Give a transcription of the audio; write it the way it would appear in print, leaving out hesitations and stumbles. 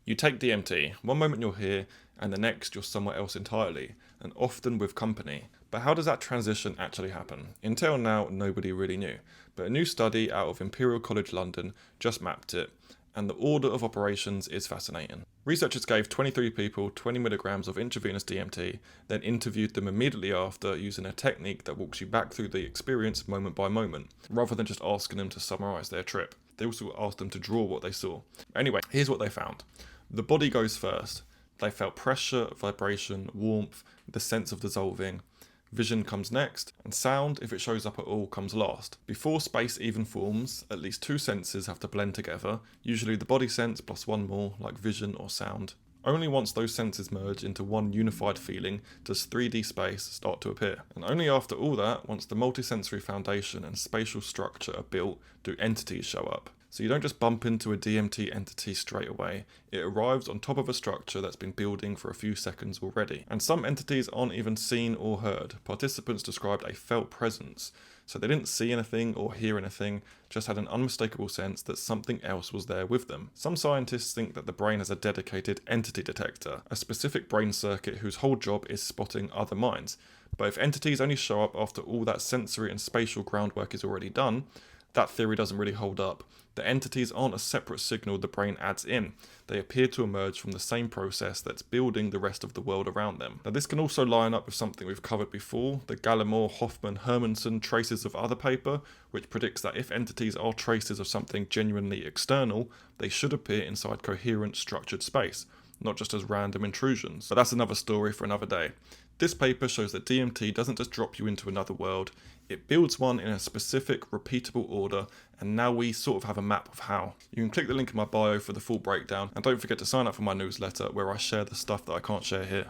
You take DMT, one moment you're here, and the next you're somewhere else entirely, and often with company. But how does that transition actually happen? Until now, nobody really knew. But a new study out of Imperial College London just mapped it, and the order of operations is fascinating. Researchers gave 23 people 20 milligrams of intravenous DMT, then interviewed them immediately after using a technique that walks you back through the experience moment by moment, rather than just asking them to summarise their trip. They also asked them to draw what they saw. Anyway, here's what they found. The body goes first. They felt pressure, vibration, warmth, the sense of dissolving. Vision comes next, and sound, if it shows up at all, comes last. Before space even forms, at least two senses have to blend together, usually the body sense plus one more, like vision or sound. Only once those senses merge into one unified feeling does 3D space start to appear. And only after all that, once the multisensory foundation and spatial structure are built, do entities show up. So you don't just bump into a DMT entity straight away, it arrives on top of a structure that's been building for a few seconds already. And some entities aren't even seen or heard. Participants described a felt presence. So they didn't see anything or hear anything, just had an unmistakable sense that something else was there with them. Some scientists think that the brain has a dedicated entity detector, a specific brain circuit whose whole job is spotting other minds. But if entities only show up after all that sensory and spatial groundwork is already done, that theory doesn't really hold up. The entities aren't a separate signal the brain adds in. They appear to emerge from the same process that's building the rest of the world around them. Now this can also line up with something we've covered before, the Gallimore-Hoffman-Hermanson traces of other paper, which predicts that if entities are traces of something genuinely external, they should appear inside coherent, structured space, not just as random intrusions. But that's another story for another day. This paper shows that DMT doesn't just drop you into another world, it builds one in a specific, repeatable order, and now we sort of have a map of how. You can click the link in my bio for the full breakdown, and don't forget to sign up for my newsletter where I share the stuff that I can't share here.